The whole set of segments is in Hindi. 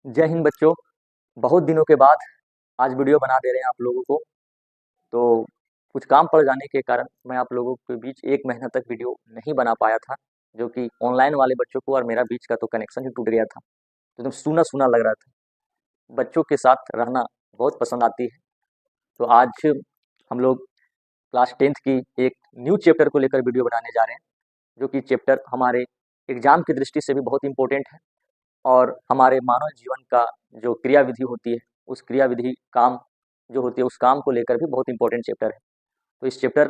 जय हिंद बच्चों। बहुत दिनों के बाद आज वीडियो बना दे रहे हैं आप लोगों को। तो कुछ काम पड़ जाने के कारण मैं आप लोगों के बीच 1 महीना तक वीडियो नहीं बना पाया था, जो कि ऑनलाइन वाले बच्चों को और मेरा बीच का तो कनेक्शन ही टूट गया था। तो एकदम सूना-सूना लग रहा था। बच्चों के साथ रहना बहुत पसंद आती है। तो आज हम लोग क्लास 10th की एक न्यू चैप्टर को लेकर वीडियो बनाने जा रहे हैं, जो कि चैप्टर हमारे एग्ज़ाम की दृष्टि से भी बहुत इम्पोर्टेंट है और हमारे मानव जीवन का जो क्रियाविधि होती है, उस क्रियाविधि काम जो होती है, उस काम को लेकर भी बहुत इम्पोर्टेंट चैप्टर है। तो इस चैप्टर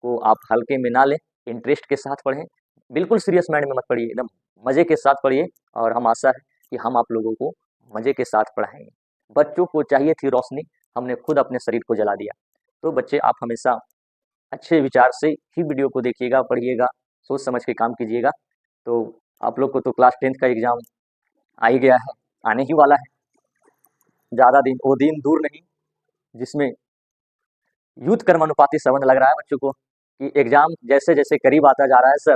को आप हल्के में ना लें, इंटरेस्ट के साथ पढ़ें, बिल्कुल सीरियस माइंड में मत पढ़िए, एकदम मज़े के साथ पढ़िए और हम आशा है कि हम आप लोगों को मज़े के साथ पढ़ाएँगे। बच्चों को चाहिए थी रोशनी, हमने खुद अपने शरीर को जला दिया। तो बच्चे आप हमेशा अच्छे विचार से ही वीडियो को देखिएगा, पढ़िएगा, सोच समझ के काम कीजिएगा। तो आप लोग को तो क्लास 10th का एग्ज़ाम आ ही गया है, आने ही वाला है। ज़्यादा दिन वो दिन दूर नहीं जिसमें युद्ध कर्मानुपाती संबंध लग रहा है बच्चों को कि एग्ज़ाम जैसे-जैसे करीब आता जा रहा है सर,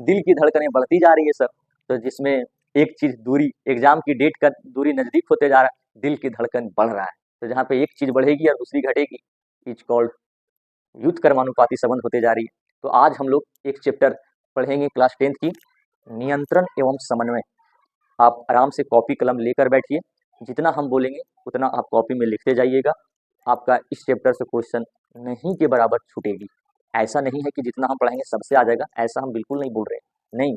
दिल की धड़कनें बढ़ती जा रही है सर। तो जिसमें एक चीज़ दूरी एग्ज़ाम की डेट का दूरी नज़दीक होते जा रहा है, दिल की धड़कन बढ़ रहा है। तो जहाँ पे एक चीज़ बढ़ेगी और दूसरी घटेगी, इट्स कॉल्ड युद्ध कर्मानुपाती संबंध होते जा रही है। तो आज हम लोग एक चैप्टर पढ़ेंगे क्लास 10th की, नियंत्रण एवं समन्वय। आप आराम से कॉपी कलम लेकर बैठिए, जितना हम बोलेंगे उतना आप कॉपी में लिखते जाइएगा। आपका इस चैप्टर से क्वेश्चन नहीं के बराबर छूटेगी। ऐसा नहीं है कि जितना हम पढ़ाएंगे सबसे आ जाएगा, ऐसा हम बिल्कुल नहीं बोल रहे हैं। नहीं,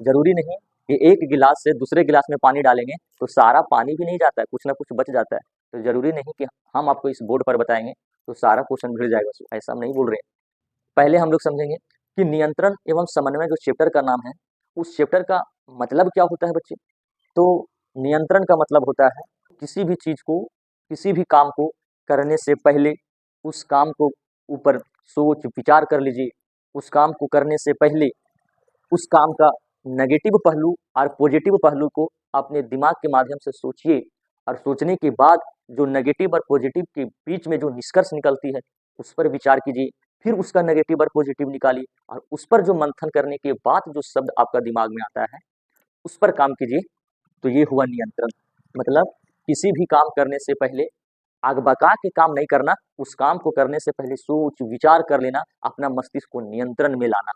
ज़रूरी नहीं कि एक गिलास से दूसरे गिलास में पानी डालेंगे तो सारा पानी भी नहीं जाता है, कुछ ना कुछ बच जाता है। तो ज़रूरी नहीं कि हम आपको इस बोर्ड पर बताएंगे तो सारा क्वेश्चन भिड़ जाएगा, ऐसा हम नहीं बोल रहे हैं। पहले हम लोग समझेंगे कि नियंत्रण एवं समन्वय जो चैप्टर का नाम है, उस चैप्टर का मतलब क्या होता है बच्चे। तो नियंत्रण का मतलब होता है किसी भी चीज़ को, किसी भी काम को करने से पहले उस काम को ऊपर सोच विचार कर लीजिए। उस काम को करने से पहले उस काम का नेगेटिव पहलू और पॉजिटिव पहलू को अपने दिमाग के माध्यम से सोचिए और सोचने के बाद जो नेगेटिव और पॉजिटिव के बीच में जो निष्कर्ष निकलती है, उस पर विचार कीजिए। फिर उसका नेगेटिव और पॉजिटिव निकालिए और उस पर जो मंथन करने के बाद जो शब्द आपका दिमाग में आता है, उस पर काम कीजिए। तो ये हुआ नियंत्रण। मतलब किसी भी काम करने से पहले आग-बका के काम नहीं करना, उस काम को करने से पहले सोच विचार कर लेना, अपना मस्तिष्क को नियंत्रण में लाना।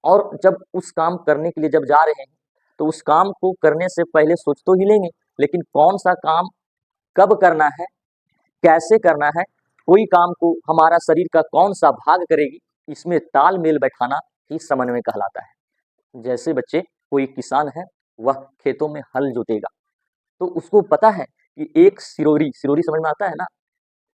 और जब उस काम करने के लिए जब जा रहे हैं, तो उस काम को करने से पहले सोच तो ही लेंगे, लेकिन कौन-सा काम कब करना है, कैसे करना है, कोई काम को हमारा शरीर का कौन-सा भाग करेगी, इसमें तालमेल बैठाना ही समन्वय कहलाता है। जैसे बच्चे कोई किसान है, वह खेतों में हल जोतेगा, तो उसको पता है कि एक सिरोरी सिरोरी समझ में आता है ना?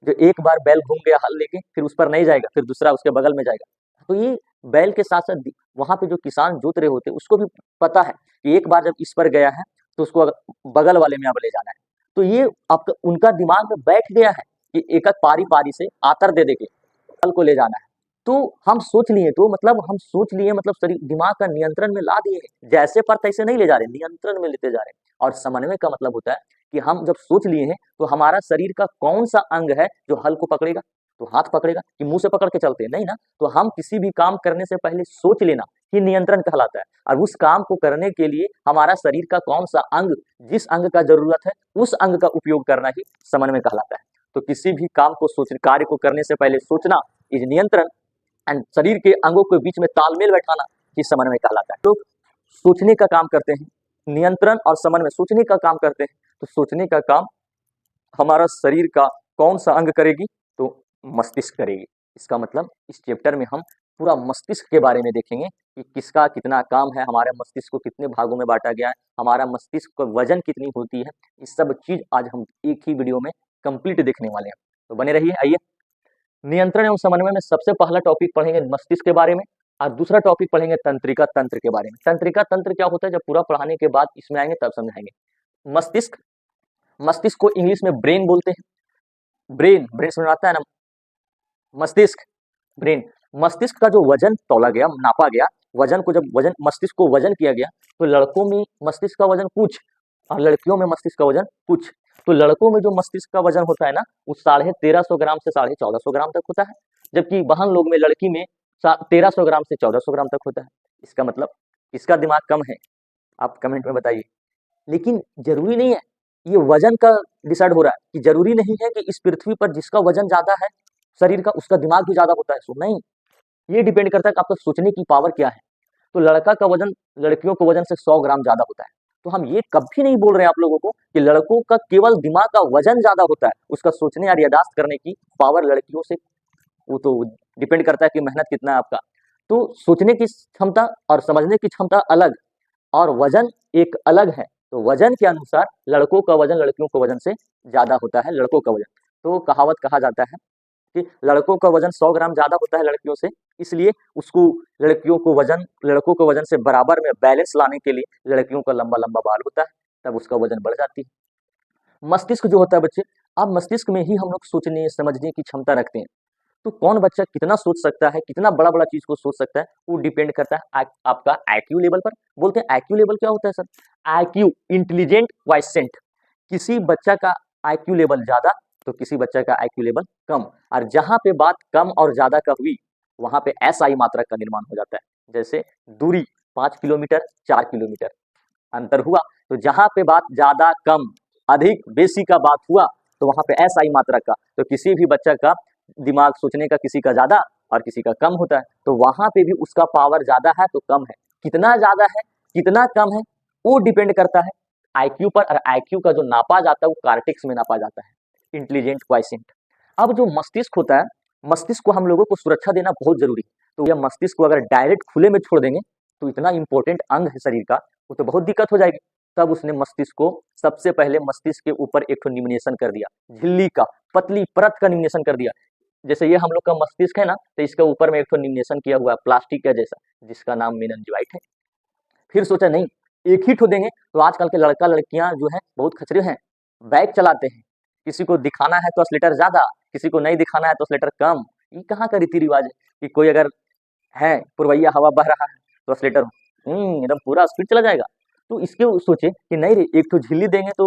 जो एक बार बैल घूम गया हल लेके, फिर उस पर नहीं जाएगा, फिर दूसरा उसके बगल में जाएगा। तो ये बैल के साथ-साथ वहाँ पे जो किसान जोत रहे होते हैं, उसको भी पता है कि एक बार जब इस पर गया है, तो उसको बगल वाले में अब ले जाना है। तो ये आपका उनका दिमाग में बैठ गया है कि एक-एक पारी-पारी से आतर दे-दे के हल को ले जाना है। तो हम सोच लिए, तो मतलब हम सोच लिए मतलब शरीर दिमाग का नियंत्रण में ला दिए हैं। जैसे पर तैसे नहीं ले जा रहे, नियंत्रण में लेते जा रहे हैं। और समन्वय का मतलब होता है कि हम जब सोच लिए हैं, तो हमारा शरीर का कौन-सा अंग है जो हल को पकड़ेगा? तो हाथ पकड़ेगा कि मुँह से पकड़ के चलते हैं, नहीं ना। तो हम किसी भी काम करने से पहले सोच लेना ही नियंत्रण कहलाता है। और उस काम को करने के लिए हमारा शरीर का कौन-सा अंग, जिस अंग का ज़रूरत है, उस अंग का उपयोग करना ही समन्वय कहलाता है। तो किसी भी काम को कार्य को करने से पहले सोचना इज़ नियंत्रण एंड शरीर के अंगों के बीच में तालमेल बैठाना ही समन्वय कहलाता है। लोग सोचने का काम करते हैं, नियंत्रण और समन्वय सोचने का काम करते हैं। तो सोचने का काम हमारा शरीर का कौन-सा अंग करेगी? तो मस्तिष्क करेगी। इसका मतलब इस चैप्टर में हम पूरा मस्तिष्क के बारे में देखेंगे कि किसका कितना काम है, हमारे मस्तिष्क को कितने भागों में बाँटा गया है, हमारा मस्तिष्क का वज़न कितनी होती है, ये सब चीज़ आज हम एक ही वीडियो में कंप्लीट देखने वाले हैं। तो बने रहिए। आइए, नियंत्रण एवं समन्वय में सबसे पहला टॉपिक पढ़ेंगे मस्तिष्क के बारे में और दूसरा टॉपिक पढ़ेंगे तंत्रिका तंत्र के बारे में। तंत्रिका तंत्र क्या होता है, जब पूरा पढ़ाने के बाद इसमें आएंगे तब समझाएंगे। मस्तिष्क, मस्तिष्क को इंग्लिश में ब्रेन बोलते हैं। ब्रेन ब्रेन समझ में आता है ना। मस्तिष्क, ब्रेन, मस्तिष्क का जो वजन तौला गया, नापा गया, वजन को जब वजन मस्तिष्क को वजन किया गया, तो लड़कों में मस्तिष्क का वजन कुछ और लड़कियों में मस्तिष्क का वजन कुछ। तो लड़कों में जो मस्तिष्क का वजन होता है ना, वो 1350 ग्राम से 1450 ग्राम तक होता है, जबकि बहन लोग में, लड़की में 1300 ग्राम से 1400 ग्राम तक होता है। इसका मतलब किसका दिमाग कम है, आप कमेंट में बताइए। लेकिन जरूरी नहीं है ये वजन का डिसाइड हो रहा है कि जरूरी नहीं है कि इस पृथ्वी पर जिसका वजन ज्यादा है शरीर का उसका दिमाग भी ज्यादा होता है। सो नहीं, ये डिपेंड करता है कि आपका सोचने की पावर क्या है। तो लड़का का वजन लड़कियों के वजन से 100 ग्राम ज्यादा होता है। तो हम ये कभी नहीं बोल रहे हैं आप लोगों को कि लड़कों का केवल दिमाग का वजन ज्यादा होता है, उसका सोचने और याददाश्त करने की पावर लड़कियों से वो तो डिपेंड करता है कि मेहनत कितना है आपका। तो सोचने की क्षमता और समझने की क्षमता अलग और वजन एक अलग है। तो वजन के अनुसार लड़कों का वजन लड़कियों के वजन से ज्यादा होता है, लड़कों का वजन। तो कहावत कहा जाता है कि लड़कों का वजन 100 ग्राम ज्यादा होता है लड़कियों से, इसलिए उसको लड़कों के वजन से बराबर में बैलेंस लाने के लिए लड़कियों का लंबा लंबा बाल होता है, तब उसका वजन बढ़ जाती है। मस्तिष्क जो होता है बच्चे, अब मस्तिष्क में ही हम लोग सोचने समझने की क्षमता रखते हैं। तो कौन बच्चा कितना सोच सकता है, कितना बड़ा बड़ा चीज को सोच सकता है, वो डिपेंड करता है आपका आईक्यू लेवल पर। बोलते हैं आईक्यू लेवल क्या होता है सर? IQ intelligent quiescent. किसी बच्चा का आईक्यू लेवल ज्यादा तो किसी बच्चा का आईक्यू लेवल कम, और जहां पे बात कम और ज्यादा का हुई वहां पे एसआई मात्रक का निर्माण हो जाता है। जैसे दूरी 5 किलोमीटर 4 किलोमीटर अंतर हुआ, तो जहां पे बात ज्यादा कम अधिक बेसी का बात हुआ तो वहां पे एसआई मात्रक का, तो किसी भी बच्चा का दिमाग सोचने का किसी का ज्यादा और किसी का कम होता है, तो वहां पे भी उसका पावर ज्यादा है तो कम है। कितना ज्यादा है कितना कम है वो डिपेंड करता है आईक्यू पर, और आईक्यू का जो नापा जाता है वो कार्टेक्स में नापा जाता है, इंटेलिजेंट क्वाइसेंट। अब जो मस्तिष्क होता है, मस्तिष्क को हम लोगों को सुरक्षा देना बहुत जरूरी है। तो यह मस्तिष्क को अगर डायरेक्ट खुले में छोड़ देंगे तो इतना इंपॉर्टेंट अंग है शरीर का, वो तो बहुत दिक्कत हो जाएगी। तब उसने मस्तिष्क को सबसे पहले मस्तिष्क के ऊपर एक तो निम्नेशन कर दिया, झिल्ली का पतली परत का निम्नेशन कर दिया। जैसे ये हम लोग का मस्तिष्क है ना, तो इसके ऊपर में एक तो निम्नेशन किया हुआ प्लास्टिक का जैसा, जिसका नाम मेनिंजाइट है। फिर सोचा नहीं एक ही ठो देंगे, तो आजकल के लड़का लड़कियां जो है बहुत खचरे हैं, बाइक चलाते हैं, किसी को दिखाना है तो एक्सीलेटर ज्यादा, किसी को नहीं दिखाना है तो एक्सीलेटर कम। ये कहाँ का रीति रिवाज है कि कोई अगर है पुरवैया हवा बह रहा है तो एक्सीलेटर एकदम पूरा स्पीड चला जाएगा। तो इसके सोचे कि नहीं रे एक तो झिल्ली देंगे तो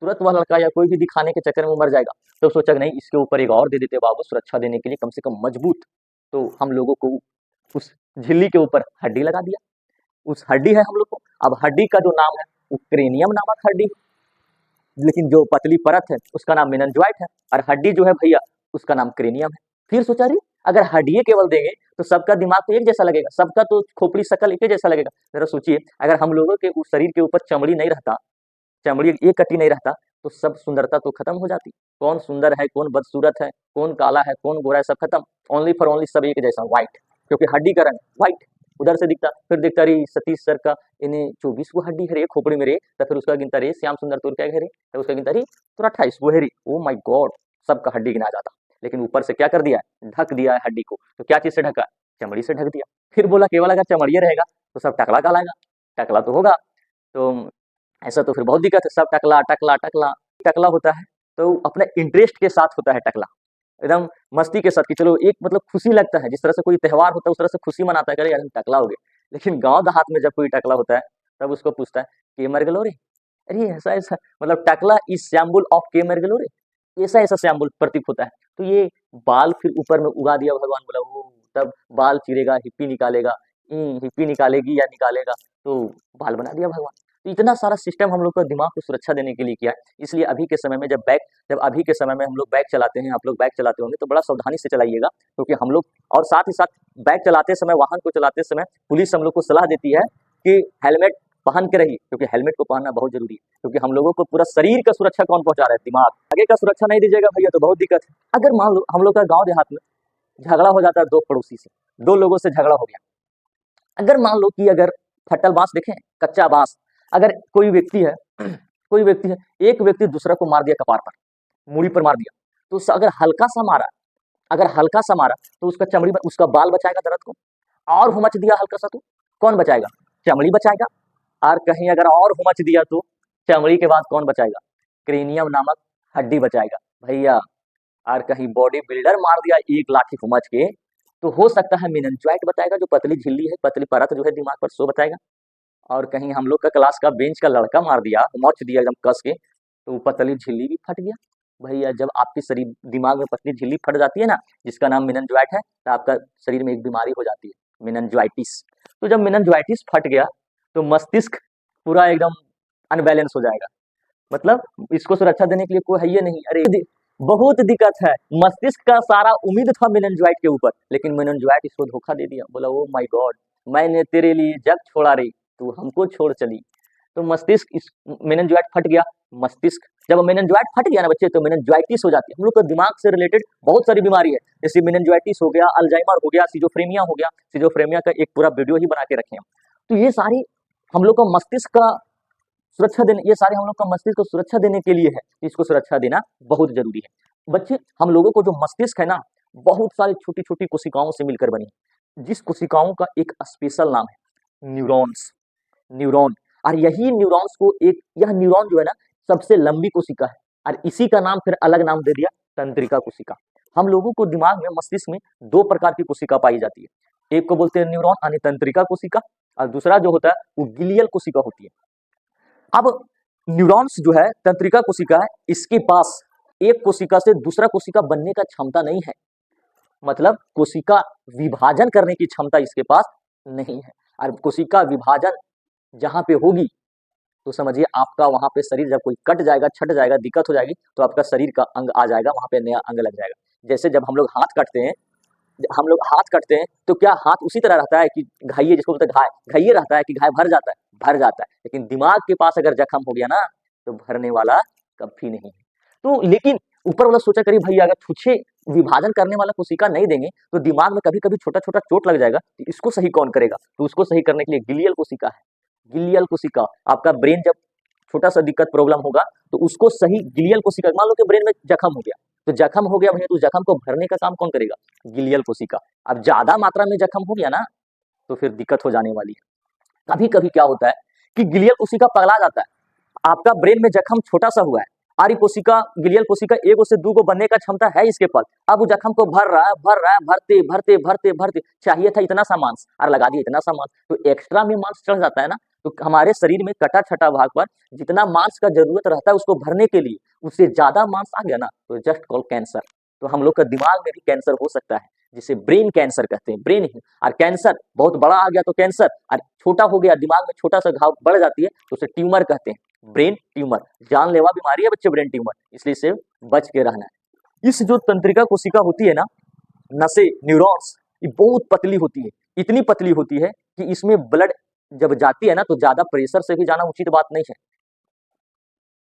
तुरंत वह लड़का या कोई भी दिखाने के चक्कर में वो मर जाएगा। तो सोचा नहीं इसके ऊपर एक और दे देते बाबू, सुरक्षा देने के लिए कम से कम मजबूत। तो हम लोगों को उस झिल्ली के ऊपर हड्डी लगा दिया, उस हड्डी है हम लोग को। अब हड्डी का जो नाम है वो क्रेनियम नामक हड्डी, लेकिन जो पतली परत है उसका नाम मेनिंजाइट है, और हड्डी जो है भैया उसका नाम क्रेनियम है। फिर सोचा रही अगर हड्डी केवल देंगे तो सबका दिमाग तो एक जैसा लगेगा, सबका तो खोपड़ी शकल एक जैसा लगेगा। जरा सोचिए अगर हम लोगों के उस शरीर के ऊपर चमड़ी नहीं रहता, चमड़ी एक कटी नहीं रहता, तो सब सुंदरता तो खत्म हो जाती। कौन सुंदर है कौन बदसूरत है, कौन काला है कौन गोरा है, सब खत्म। ओनली फॉर ओनली सब एक जैसा व्हाइट, क्योंकि हड्डी का रंग व्हाइट उधर से दिखता। फिर दिखता रही सतीश सर का इन्हें 24 वो हड्डी है रे खोपड़ी में रे, तो फिर उसका गिनता रे श्याम सुंदर तुर क्या है रे, तो उसका गिनता रे तो 28 वो है रे। ओ माय गॉड, सबका हड्डी गिना जाता। लेकिन ऊपर से क्या कर दिया है, ढक दिया है हड्डी को। तो क्या चीज से ढका, चमड़ी से ढक दिया। फिर बोला केवल अगर चमड़िया रहेगा तो सब टकला कहलाएगा, टकला तो होगा। तो ऐसा तो फिर बहुत दिक्कत है, सब टकला टकला टकला टकला होता है तो अपने इंटरेस्ट के साथ होता है टकला, एकदम मस्ती के साथ कि चलो एक मतलब खुशी लगता है, जिस तरह से कोई त्यौहार होता है उस तरह से खुशी मनाता है, करे यार हम टकला हो गए। लेकिन गांव देहात में जब कोई टकला होता है तब उसको पूछता है के मर गलो रे, अरे ऐसा ऐसा मतलब टकला इज सैम्बल ऑफ के मर गलो रे, ऐसा ऐसा सैम्बल प्रतीक होता है। तो ये बाल फिर ऊपर में उगा दिया भगवान, बोला वो तब बाल चिरेगा हिप्पी निकालेगा, हिप्पी निकालेगी या निकालेगा, तो बाल बना दिया भगवान। तो इतना सारा सिस्टम हम लोग का दिमाग को सुरक्षा देने के लिए किया है। इसलिए अभी के समय में जब अभी के समय में हम लोग बाइक चलाते हैं, आप लोग बाइक चलाते होंगे तो बड़ा सावधानी से चलाइएगा, क्योंकि हम लोग और साथ ही साथ बाइक चलाते समय वाहन को चलाते समय पुलिस हम लोग को सलाह देती है कि हेलमेट पहन के रहिए, क्योंकि हेलमेट को पहनना बहुत जरूरी है। क्योंकि हम लोगों को पूरा शरीर का सुरक्षा कौन पहुंचा रहा है, दिमाग। आगे का सुरक्षा नहीं दीजिएगा भैया तो बहुत दिक्कत है। अगर मान लो हम लोग का गाँव देहात में झगड़ा हो जाता है दो पड़ोसी से, दो लोगों से झगड़ा हो गया, अगर मान लो कि अगर फटल बांस देखें कच्चा बांस, अगर कोई व्यक्ति है कोई व्यक्ति है, एक व्यक्ति दूसरा को मार दिया कपार पर, मूड़ी पर मार दिया, तो अगर हल्का सा मारा, अगर हल्का सा मारा तो उसका चमड़ी उसका बाल बचाएगा दर्द को, और हुमच दिया हल्का सा तो कौन बचाएगा, चमड़ी बचाएगा। और कहीं अगर और हुमच दिया तो चमड़ी के बाद कौन बचाएगा, क्रेनियम नामक हड्डी बचाएगा भैया। और कहीं बॉडी बिल्डर मार दिया एक लाठी हुमच के, तो हो सकता है मेनिंजाइट बताएगा, जो पतली झिल्ली है पतली परत जो है दिमाग पर सो बताएगा। और कहीं हम लोग का क्लास का बेंच का लड़का मार दिया, मौच दिया एकदम कस के, तो पतली झिल्ली भी फट गया भैया। जब आपके शरीर दिमाग में पतली झिल्ली फट जाती है ना, जिसका नाम मेनिंजाइट है, तो आपका शरीर में एक बीमारी हो जाती है मेनिंजाइटिस। तो जब मेनिंजाइटिस फट गया तो मस्तिष्क पूरा एकदम अनबैलेंस हो जाएगा, मतलब इसको सुरक्षा देने के लिए कोई है ये नहीं। अरे बहुत दिक्कत है। मस्तिष्क का सारा उम्मीद था मेनिंजाइट के ऊपर, लेकिन मेनिंजाइट इसको धोखा दे दिया। बोला ओ माय गॉड, मैंने तेरे लिए जग छोड़ा रे, तू हमको छोड़ चली। तो मस्तिष्क इस मेनिंजाइट फट गया। मस्तिष्क जब मेनिंजाइट फट गया ना बच्चे, तो मेनिंजाइटिस हो जाती है। हम लोग का दिमाग से रिलेटेड बहुत सारी बीमारी है, जैसे मेनिंजाइटिस हो गया, अल्जाइमर हो गया, सिजोफ्रेनिया हो गया। सिजोफ्रेनिया का एक पूरा वीडियो ही बना के रखे हम। तो ये सारी हम लोग का मस्तिष्क का सुरक्षा देने, ये सारे हम लोग का मस्तिष्क को सुरक्षा देने के लिए है। इसको सुरक्षा देना बहुत जरूरी है। बच्चे, हम लोगों को जो मस्तिष्क है ना, बहुत सारी छोटी छोटी कोशिकाओं से मिलकर बनी है, जिस कोशिकाओं का एक स्पेशल नाम है न्यूरॉन्स। न्यूरॉन, और यही न्यूरॉन्स को एक, यह न्यूरॉन जो है ना सबसे लंबी कोशिका है, और इसी का नाम फिर अलग नाम दे दिया तंत्रिका कोशिका। हम लोगों को दिमाग में, मस्तिष्क में दो प्रकार की कोशिका पाई जाती है। एक को बोलते हैं न्यूरॉन यानी तंत्रिका कोशिका, और दूसरा जो होता है वो ग्लियल कोशिका होती है। अब न्यूरॉन्स जो है, तंत्रिका कोशिका है, इसके पास एक कोशिका से दूसरा कोशिका बनने का क्षमता नहीं है। मतलब कोशिका विभाजन करने की क्षमता इसके पास नहीं है। और कोशिका विभाजन जहां पे होगी तो समझिए आपका वहां पे शरीर जब कोई कट जाएगा, छट जाएगा, दिक्कत हो जाएगी, तो आपका शरीर का अंग आ जाएगा, वहां पे नया अंग लग जाएगा। जैसे जब हम लोग हाथ काटते हैं तो क्या हाथ उसी तरह रहता है कि घाइए, जिसको बोलते हैं घाय, घाइए रहता है कि घाय भर जाता है? भर जाता है। लेकिन दिमाग के पास अगर जख्म हो गया ना, तो भरने वाला कभी नहीं है। तो लेकिन ऊपर वाला सोचा करिए भाई, अगर छुछे विभाजन करने वाला कोशिका नहीं देंगे तो दिमाग में कभी कभी छोटा छोटा चोट लग जाएगा, तो इसको सही कौन करेगा? तो उसको सही करने के लिए गिलियल कोशिका है। गिलियल कोशिका, आपका ब्रेन जब छोटा सा दिक्कत प्रॉब्लम होगा तो उसको सही गिलियल कोशिका, मान लो कि ब्रेन में जख्म हो गया, तो जख्म हो गया भैया, तो जख्म को भरने का काम कौन करेगा? गिलियल कोशिका। अब ज्यादा मात्रा में जख्म हो गया ना, तो फिर दिक्कत हो जाने वाली है। कभी कभी क्या होता है कि गिलियल कोशिका पगला जाता है। आपका ब्रेन में जख्म छोटा सा हुआ है, आरी कोशिका, गिलियल कोशिका एगो से दूगो बनने का क्षमता है इसके पास। अब वो जख्म को भर रहा है, भरते भरते भरते भरते, चाहिए था इतना सा मांस और लगा दिया इतना सा मांस, तो एक्स्ट्रा में मांस चढ़ जाता है ना। तो हमारे शरीर में कटा छटा भाग पर जितना मांस का जरूरत रहता है उसको भरने के लिए, उससे ज्यादा मांस आ गया ना, तो जस्ट कॉल कैंसर। तो हम लोग का दिमाग में भी कैंसर हो सकता है, जिसे ब्रेन कैंसर कहते हैं। ब्रेन ही, और कैंसर बहुत बड़ा आ गया तो कैंसर, और छोटा हो गया, दिमाग में छोटा सा घाव बढ़ जाती है तो उसे ट्यूमर कहते हैं। ब्रेन ट्यूमर जानलेवा बीमारी है बच्चे, ब्रेन ट्यूमर, इसलिए से बच के रहना है। इस जो तंत्रिका कोशिका होती है ना, नसें, न्यूरॉन्स, ये बहुत पतली होती है। इतनी पतली होती है कि इसमें ब्लड जब जाती है ना, तो ज्यादा प्रेशर से भी जाना उचित बात नहीं है,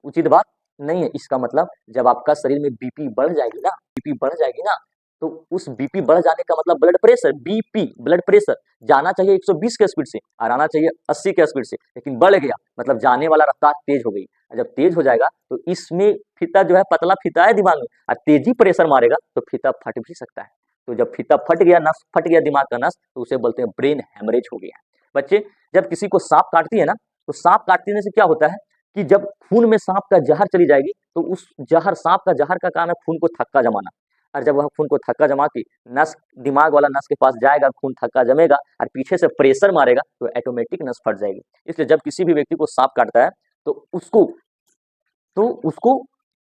उचित बात नहीं है। इसका मतलब जब आपका शरीर में बीपी बढ़ जाएगी ना, बीपी बढ़ जाएगी ना, तो उस बीपी बढ़ जाने का मतलब blood pressure, BP blood pressure जाना चाहिए 120 के स्पीड से और आना चाहिए 80 के स्पीड से, लेकिन बढ़ गया मतलब जाने वाला रफ्तार तेज हो गई। जब तेज हो जाएगा तो इसमें फीता जो है, पतला फीता है दिमाग में, और तेजी प्रेशर मारेगा तो फीता फट भी सकता है। तो जब फीता फट गया, नस फट गया, दिमाग का नस, तो उसे बोलते हैं ब्रेन हेमरेज हो गया। बच्चे, जब किसी को सांप काटती है ना, तो सांप काटने से क्या होता है कि जब खून में सांप का जहर चली जाएगी, तो उस जहर, सांप का जहर का काम है खून को थक्का जमाना। और जब वह खून को थक्का जमा के नस, दिमाग वाला नस के पास जाएगा, खून थक्का जमेगा और पीछे से प्रेशर मारेगा, तो ऑटोमेटिक नस फट जाएगी। इसलिए जब किसी भी व्यक्ति को सांप काटता है तो उसको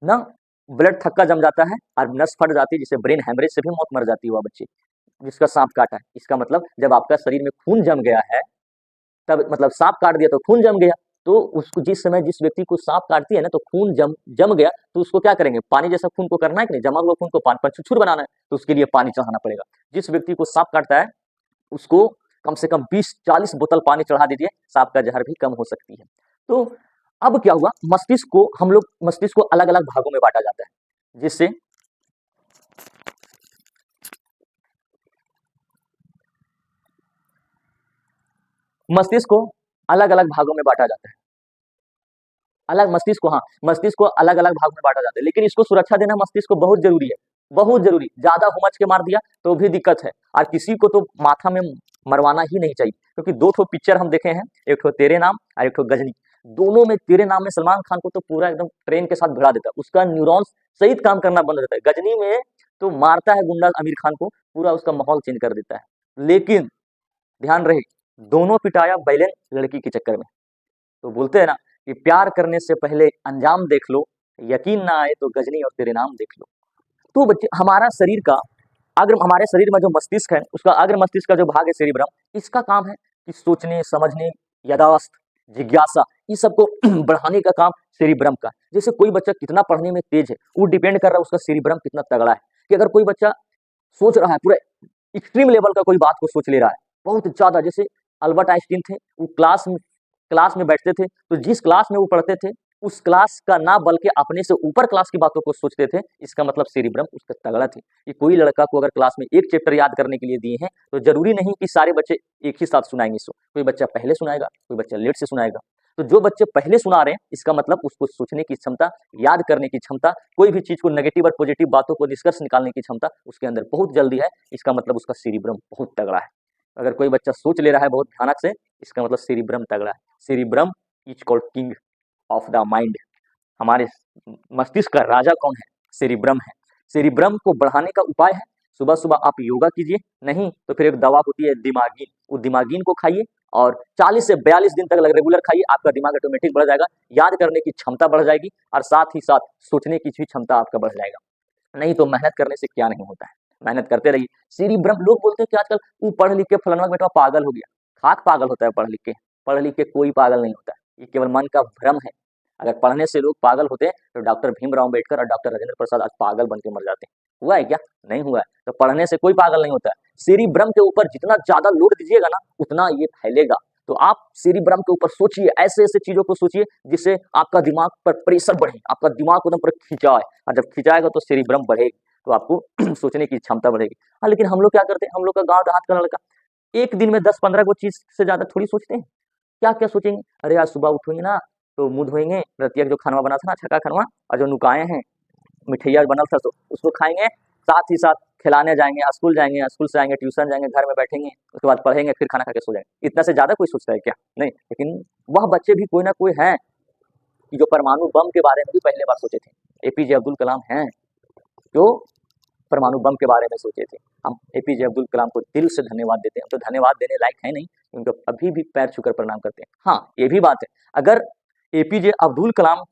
ना ब्लड थक्का जम जाता है और नस फट जाती है, जिससे ब्रेन हेमरेज से भी मौत मर जाती है वह बच्चे जिसका सांप काटा है। इसका मतलब जब आपका शरीर में खून जम गया है, तब मतलब सांप काट दिया तो खून जम गया, तो उसको जिस समय जिस व्यक्ति को सांप काटती है ना, तो खून जम गया, तो उसको क्या करेंगे? पानी जैसा खून को करना है कि नहीं, जमा हुआ खून को पानी पर छुरछुर बनाना है, तो उसके लिए पानी चढ़ाना पड़ेगा। जिस व्यक्ति को सांप काटता है उसको कम से कम 20-40 बोतल पानी चढ़ा दीजिए, सांप का जहर भी कम हो सकती है। तो अब क्या हुआ, मस्तिष्क को अलग अलग भागों में बांटा जाता है, जिससे मस्तिष्क को अलग अलग भागों में बांटा जाता है। मस्तिष्क को अलग अलग भाग में बांटा जाता है, लेकिन इसको सुरक्षा देना मस्तिष्क को बहुत जरूरी है, बहुत जरूरी। ज्यादा हुमच के मार दिया तो भी दिक्कत है, और किसी को तो माथा में मरवाना ही नहीं चाहिए, क्योंकि दो ठो पिक्चर हम देखे हैं, एक ठो तेरे नाम और एक ठो गजनी। दोनों में तेरे नाम में सलमान खान को तो पूरा एकदम ट्रेन के साथ भिड़ा देता है, उसका न्यूरॉन्स सही काम करना बंद हो जाता है। गजनी में तो मारता है गुंडा आमिर खान को, पूरा उसका माहौल चेंज कर देता है। लेकिन ध्यान रहे, दोनों पिटाया बैलेंस लड़की के चक्कर में। तो बोलते हैं ना कि प्यार करने से पहले अंजाम देख लो, यकीन ना आए तो गजनी और तेरे नाम देख लो। तो बच्चे, हमारे शरीर में जो मस्तिष्क है, उसका अग्र मस्तिष्क का जो भाग है सेरिब्रम, इसका काम है कि सोचने, समझने, याददाश्त, जिज्ञासा, इस सबको बढ़ाने का काम सेरिब्रम का। जैसे कोई बच्चा कितना पढ़ने में तेज है वो डिपेंड कर रहा है उसका सेरिब्रम कितना तगड़ा है। कि अगर कोई बच्चा सोच रहा है पूरा एक्सट्रीम लेवल का कोई बात को सोच ले रहा है बहुत ज्यादा, जैसे अल्बर्ट आइंस्टीन थे, वो क्लास में बैठते थे तो जिस क्लास में वो पढ़ते थे उस क्लास का ना बल्कि अपने से ऊपर क्लास की बातों को सोचते थे। इसका मतलब सेरिब्रम उसका तगड़ा थी। कि कोई लड़का को अगर क्लास में एक चैप्टर याद करने के लिए दिए हैं तो जरूरी नहीं कि सारे बच्चे एक ही साथ सुनाएंगे इसको, कोई बच्चा पहले सुनाएगा, कोई बच्चा लेट से सुनाएगा। तो जो बच्चे पहले सुना रहे हैं इसका मतलब उसको सोचने की क्षमता, याद करने की क्षमता, कोई भी चीज को नेगेटिव और पॉजिटिव बातों को निष्कर्ष निकालने की क्षमता उसके अंदर बहुत जल्दी है। इसका मतलब उसका सेरिब्रम बहुत तगड़ा है। अगर कोई बच्चा सोच ले रहा है बहुत भयानक से, इसका मतलब सेरिब्रम तगड़ा है। Cerebrum is called king of the mind. हमारे मस्तिष्क का राजा कौन है? सेरिब्रम है। सेरिब्रम को बढ़ाने का उपाय है सुबह सुबह आप योगा कीजिए, नहीं तो फिर एक दवा होती है दिमागीन, वो दिमागीन को खाइए और 40 से 42 दिन तक रेगुलर खाइए, आपका दिमाग ऑटोमेटिक बढ़ जाएगा, याद करने की क्षमता बढ़ जाएगी और साथ ही साथ सोचने की भी क्षमता आपका बढ़ जाएगा। नहीं तो मेहनत करने से क्या नहीं होता है, मेहनत करते रहिए। सेरिब्रम, लोग बोलते हैं कि आजकल वो पढ़ लिख के फलाना बेटा पागल हो गया। खाक पागल होता है पढ़ लिख के कोई पागल नहीं होता है, ये केवल मन का भ्रम है। अगर पढ़ने से लोग पागल होते हैं तो डॉक्टर भीमराव अम्बेडकर और डॉक्टर राजेंद्र प्रसाद आज पागल बन के मर जाते हैं। हुआ है क्या? नहीं हुआ है। तो पढ़ने से कोई पागल नहीं होता है। सेरिब्रम के ऊपर जितना ज्यादा लोड दीजिएगा ना उतना ये फैलेगा। तो आप सेरिब्रम के ऊपर सोचिए, ऐसे ऐसे चीजों को सोचिए जिससे आपका दिमाग पर प्रेशर बढ़े, आपका दिमाग एकदम पर खिंचाए, और जब खिंचाएगा तो सेरिब्रम बढ़ेगी, तो आपको सोचने की क्षमता बढ़ेगी। हाँ, लेकिन हम लोग क्या करते हैं, हम लोग का गाँव देहात का लड़का एक दिन में 10-15 को चीज से ज्यादा थोड़ी सोचते हैं। क्या क्या सोचेंगे? अरे आज सुबह उठेंगे ना तो मुंह धोएंगे, रतिया जो खानवा बना था ना, छक्का खानवा, और जो नुकाए हैं मिठैया बनल था तो उसको खाएंगे, साथ ही साथ खिलाने जाएंगे, स्कूल जाएंगे, स्कूल से आएंगे, ट्यूशन जाएंगे, घर में बैठेंगे, उसके बाद पढ़ेंगे, फिर खाना खा के सो जाएंगे। इतना से ज्यादा कोई सोचता है क्या? नहीं। लेकिन वह बच्चे भी कोई ना कोई हैं कि जो परमाणु बम के बारे में भी पहले बार सोचे थे। एपीजे अब्दुल कलाम हैं जो परमाणु बम के बारे में सोचे थे। हम एपीजे अब्दुल कलाम को दिल से धन्यवाद देते हैं। हम तो धन्यवाद देने लायक है नहीं, उनको अभी भी पैर छूकर प्रणाम करते हैं। हाँ, ये भी बात है, अगर एपीजे अब्दुल कलाम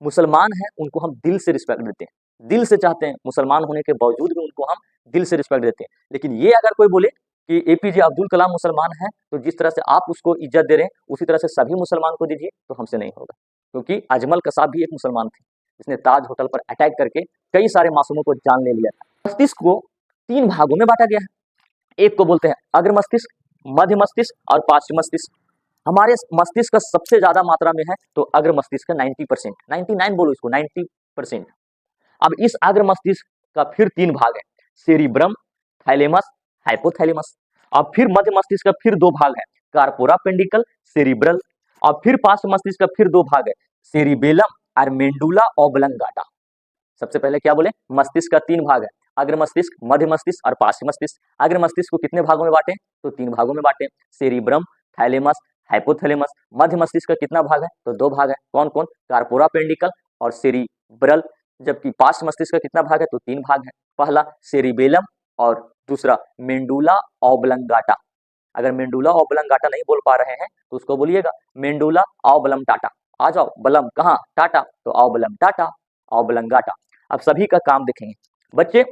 मुसलमान हैं, उनको हम दिल से रिस्पेक्ट देते हैं, दिल से चाहते हैं, मुसलमान होने के बावजूद भी उनको हम दिल से रिस्पेक्ट देते हैं। लेकिन ये अगर कोई बोले कि एपीजे अब्दुल कलाम मुसलमान है तो जिस तरह से आप उसको इज्जत दे रहे हैं उसी तरह से सभी मुसलमान को दीजिए, तो हमसे नहीं होगा। क्योंकि अजमल कसाब भी एक मुसलमान थे, जिसने ताज होटल पर अटैक करके कई सारे मासूमों को जान ले लिया था। मस्तिष्क को 3 भागों में बांटा गया है। एक को बोलते हैं अग्र मस्तिष्क, मध्य मस्तिष्क और पार्श्व मस्तिष्क। हमारे मस्तिष्क का सबसे ज्यादा मात्रा में है तो अग्र मस्तिष्क का 90%, 99 बोलो इसको, 90%। अब इस अग्र मस्तिष्क का फिर 3 भाग है, सेरिब्रम, थैलेमस, हाइपोथैलेमस। अब फिर मध्य मस्तिष्क का फिर 2 भाग है, कार्पोरा पेंडिकल, सेरिब्रल। और फिर पार्श्व मस्तिष्क का फिर 2 भाग है, सेरिबेलम और मेंडुला ऑब्लंगाटा। सबसे पहले क्या बोले, मस्तिष्क का 3 भाग है, अग्र मस्तिष्क, मध्य मस्तिष्क और पार्श्व मस्तिष्क। अग्र मस्तिष्क को कितने भागों में बांटे? तो 3 भागों में बांटे, सेरिब्रम, थैलेमस, हाइपोथैलेमस। मध्य मस्तिष्क का कितना भाग है? तो 2 भाग है, कौन कौन? कार्पोरा पेंडिकल और सेरिब्रल। जबकि पार्श्व मस्तिष्क का कितना भाग है? तो 3 भाग है, पहला सेरिबेलम और दूसरा मेंडुला ऑब्लंगाटा। अगर मेंडुला ऑब्लंगाटा नहीं बोल पा रहे हैं तो उसको बोलिएगा मेंडुला ऑब्लंगाटा। आ जाओ, बलम कहाँ? टाटा, तो ऑब्लंगाटा, ऑब्लंगाटा। अब सभी का काम देखेंगे बच्चे।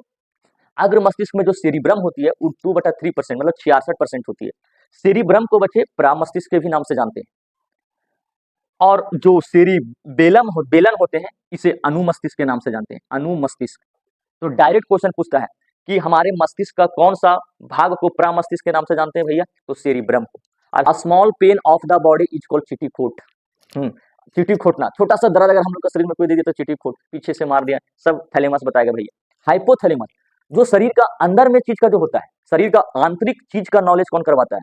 अग्र मस्तिष्क में जो सेरिब्रम होती है वो 2/3% मतलब 66% होती है। सेरिब्रम को बच्चे प्रामस्तिष्क के भी नाम से जानते हैं। और जो सेरिबेलम बेलन होते हैं इसे अनुमस्तिष्क के नाम से जानते हैं, अनुमस्तिष्क। तो डायरेक्ट क्वेश्चन पूछता है कि हमारे मस्तिष्क का कौन सा भाग को प्रामस्तिष्क के नाम से जानते हैं भैया? तो सेरिब्रम को। और small pain of the body is called चिटीखोट। चीटी खोटना, छोटा सा दर्द अगर हम लोग के शरीर में कोई दे दिया तो चीटी खोट, पीछे से मार दिया, सब थैलेमस बताएगा भैया। हाइपोथैलेमस जो शरीर का अंदर में चीज का जो होता है, शरीर का आंतरिक चीज का नॉलेज कौन करवाता है?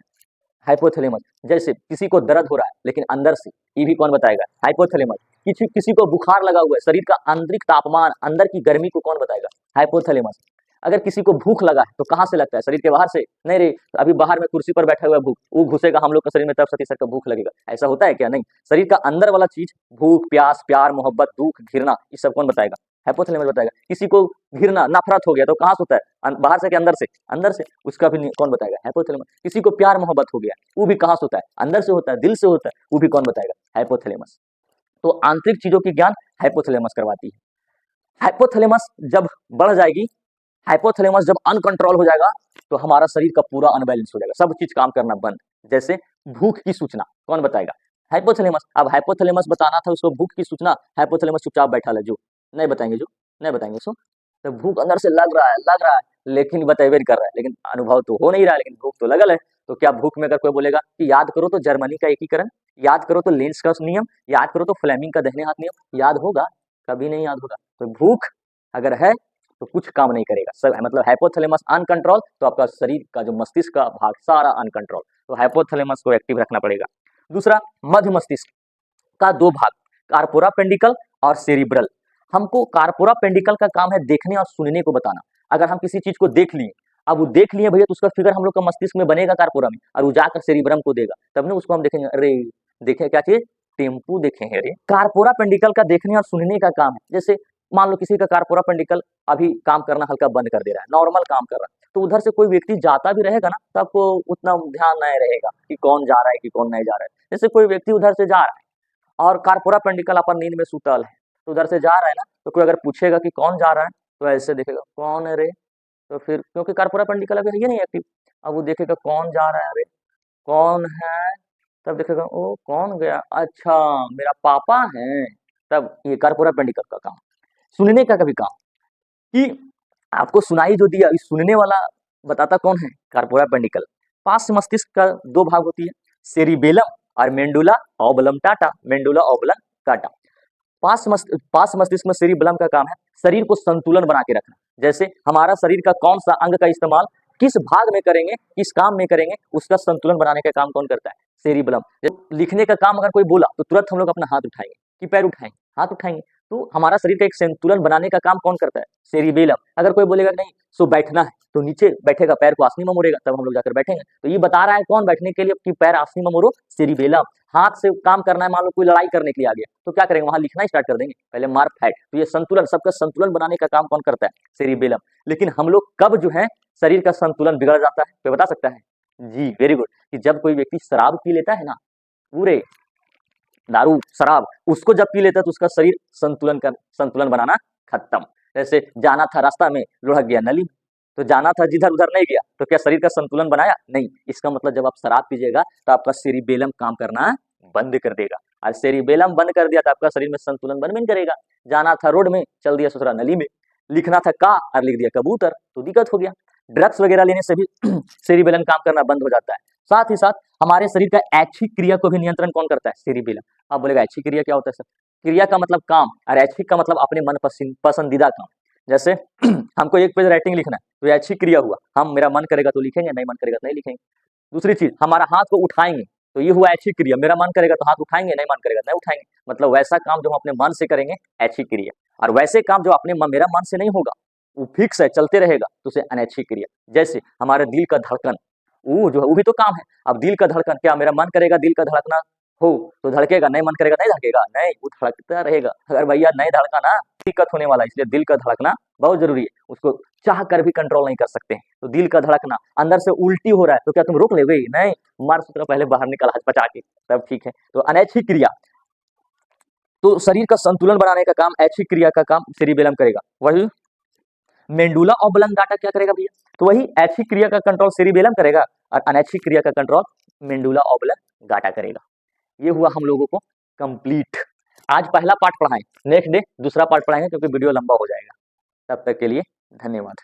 हाइपोथैलेमस। जैसे किसी को दर्द हो रहा है लेकिन अंदर से, ये भी कौन बताएगा? हाइपोथैलेमस। किसी को बुखार लगा हुआ है, शरीर का आंतरिक तापमान, अंदर की गर्मी को कौन बताएगा? हाइपोथैलेमस। अगर किसी को भूख लगा है तो कहाँ से लगता है? शरीर के बाहर से? नहीं रे, अभी बाहर में कुर्सी पर बैठा हुआ है, भूख वो घुसेगा हम लोग के शरीर में तब सती का भूख लगेगा, ऐसा होता है क्या? नहीं। शरीर का अंदर वाला चीज, भूख, प्यास, प्यार, मोहब्बत, दुख, घृणा, ये सब कौन बताएगा? हाइपोथैलेमस बताएगा। किसी को घृणा, नफरत हो गया तो कहाँ से होता है? बाहर से कि अंदर से? अंदर से, उसका भी कौन बताएगा? हाइपोथैलेमस। किसी को प्यार मोहब्बत हो गया वो भी कहाँ से होता है? अंदर से होता है, दिल से होता है, वो भी कौन बताएगा? हाइपोथैलेमस। तो आंतरिक चीजों की ज्ञान हाइपोथैलेमस करवाती है। हाइपोथैलेमस जब बढ़ जाएगी, हाइपोथैलेमस जब अनकंट्रोल हो जाएगा तो हमारा शरीर का पूरा अनबैलेंस हो जाएगा, सब चीज काम करना बंद। जैसे भूख की सूचना कौन बताएगा? हाइपोथैलेमस। अब हाइपोथैलेमस बताना था उसको भूख की सूचना, हाइपोथैलेमस चुपचाप बैठा है जो नहीं बताएंगे, जो नहीं बताएंगे सो। तो भूख अंदर से लग रहा है लेकिन बतेबे नहीं कर रहा है, लेकिन अनुभव तो हो नहीं रहा है, लेकिन भूख तो लगल है। तो क्या भूख में अगर कोई बोलेगा कि याद करो तो जर्मनी का एकीकरण, याद करो तो लेंस का नियम, याद करो तो फ्लेमिंग का दाहिने हाथ नियम, याद होगा? कभी नहीं याद होगा। तो भूख अगर है तो कुछ काम नहीं करेगा सब, मतलब हाइपोथैलेमस अनकंट्रोल तो आपका शरीर का जो मस्तिष्क का भाग सारा अनकंट्रोल, तो हाइपोथैलेमस को एक्टिव रखना पड़ेगा। दूसरा, मध्य मस्तिष्क का दो भाग, कार्पोरा पेंडिकल और सेरिब्रल। हमको कार्पोरा पेंडिकल का काम है देखने और सुनने को बताना। अगर हम किसी चीज को देख लिए, अब वो देख लिए भैया, तो उसका फिगर हम लोग का मस्तिष्क में बनेगा कार्पोरा में, और वो जाकर सेरिब्रम को देगा, तब ना उसको हम देखेंगे, अरे देखे क्या चीज, टेम्पू देखे हैं। अरे कार्पोरा पेंडिकल का देखने और सुनने का काम है। जैसे मान लो किसी का कार्पोरा पेंडिकल अभी काम करना हल्का बंद कर दे रहा है, नॉर्मल काम कर रहा है, तो उधर से कोई व्यक्ति जाता भी रहेगा ना, तो आपको उतना ध्यान नहीं रहेगा कि कौन जा रहा है कि कौन नहीं जा रहा है। जैसे कोई व्यक्ति उधर से जा रहा है और कार्पोरा पेंडिकल अपन नींद में सुतल है, तो उधर से जा रहा है ना, तो कोई अगर पूछेगा कि कौन जा रहा है, तो ऐसे देखेगा कौन है रे, तो फिर क्योंकि कार्पोरा पेंडिकल अभी है ही नहीं एक्टिव, अब वो देखेगा कौन जा रहा है, अरे कौन है, तब देखेगा ओ कौन गया, अच्छा मेरा पापा है। तब ये कार्पोरा पेंडिकल का काम। सुनने का कभी काम कि आपको सुनाई जो दिया, इस सुनने वाला बताता कौन है, कार्पोरा पेंडिकल। पार्श्व मस्तिष्क का दो भाग होती है, सेरिबेलम और मेंडुला ऑबलम टाटा, मेंडुला ऑबलम टाटा। पार्श्व मस्तिष्क में सेरिबेलम का काम है शरीर को संतुलन बना के रखना। जैसे हमारा शरीर का कौन सा अंग का इस्तेमाल किस भाग में करेंगे, किस काम में करेंगे, उसका संतुलन बनाने का काम कौन करता है, सेरिबेलम। लिखने का काम अगर कोई बोला तो तुरंत हम लोग अपना हाथ उठाएंगे कि पैर उठाएंगे, हाथ उठाएंगे, तो हमारा शरीर का एक संतुलन बनाने का काम कौन करता है, सेरिबेलम। अगर कोई बोलेगा नहीं सो बैठना है, तो नीचे बैठेगा, पैर को आसनी में मोड़ेगा, तब हम लोग जाकर बैठेंगे। तो ये बता रहा है कौन बैठने के लिए कि पैर आसनी में मोड़ो, सेरिबेलम। हाथ से काम करना है, मान लो कोई लड़ाई करने के लिए आ गया, तो क्या करेंगे, वहां लिखना स्टार्ट कर देंगे, पहले मार फैट। तो ये संतुलन, सबका संतुलन बनाने का काम कौन करता है, सेरिबेलम। लेकिन हम लोग कब जो है शरीर का संतुलन बिगड़ जाता है, कोई बता सकता है? जी वेरी गुड, कि जब कोई व्यक्ति शराब पी लेता है ना, पूरे दारू शराब उसको जब पी लेता है तो उसका शरीर संतुलन बनाना खत्म। जैसे जाना था रास्ता में, लुढ़क गया नली में, तो जाना था जिधर उधर नहीं गया, तो क्या शरीर का संतुलन बनाया? नहीं। इसका मतलब जब आप शराब पीजिएगा तो आपका सेरिबेलम काम करना बंद कर देगा, और सेरिबेलम बंद कर दिया तो आपका शरीर में संतुलन बन नहीं करेगा। जाना था रोड में, चल दिया ससुरा नली में, लिखना था का और लिख दिया कबूतर, तो दिक्कत हो गया। ड्रग्स वगैरह लेने से भी सेरिबेलम काम करना बंद हो जाता है। साथ ही साथ हमारे शरीर का ऐच्छिक क्रिया को भी नियंत्रण कौन करता है, सेरिबेलम। आप बोलेगा ऐच्छिक क्रिया क्या होता है सर? क्रिया का मतलब काम, और ऐच्छिक का मतलब अपने मन पसंदीदा काम। जैसे हमको एक पेज राइटिंग लिखना है, तो ऐच्छिक क्रिया हुआ, हम मेरा मन करेगा तो लिखेंगे, नहीं मन करेगा तो नहीं लिखेंगे। दूसरी चीज, हमारा हाथ को उठाएंगे, तो ये हुआ ऐच्छिक क्रिया, मेरा मन करेगा तो हाथ उठाएंगे, नहीं मन करेगा तो नहीं उठाएंगे। मतलब वैसा काम जो हम अपने मन से करेंगे ऐच्छिक क्रिया, और वैसे काम जो अपने मेरा मन से नहीं होगा, वो फिक्स है चलते रहेगा, तो उसे अनैच्छिक क्रिया। जैसे हमारे दिल का धड़कन, वो जो है वो भी तो काम है। अब दिल का धड़कन, क्या मेरा मन करेगा दिल का धड़कना हो तो धड़केगा, नहीं मन करेगा नहीं धड़केगा, नहीं वो धड़कता रहेगा। अगर भैया नहीं धड़का ना, दिक्कत होने वाला है। इसलिए दिल का धड़कना बहुत जरूरी है, उसको चाह कर भी कंट्रोल नहीं कर सकते हैं। तो दिल का धड़कना, अंदर से उल्टी हो रहा है तो क्या तुम रोक लोगे? नहीं, मार सूत्र पहले बाहर निकल हचपचा के, तब ठीक है। तो अनैच्छिक क्रिया, तो शरीर का संतुलन बनाने का काम, ऐच्छिक क्रिया का काम सेरिबेलम करेगा। वही मेंडुला ऑब्लंगाटा क्या करेगा भैया? तो वही ऐच्छिक क्रिया का कंट्रोल सेरिबेलम करेगा, और अनैच्छिक क्रिया का कंट्रोल मेंडुला ऑब्लंगाटा करेगा। ये हुआ हम लोगों को कंप्लीट। आज पहला पार्ट पढ़ाएं, नेक्स्ट डे दूसरा पार्ट पढ़ाएंगे, क्योंकि वीडियो लंबा हो जाएगा। तब तक के लिए धन्यवाद।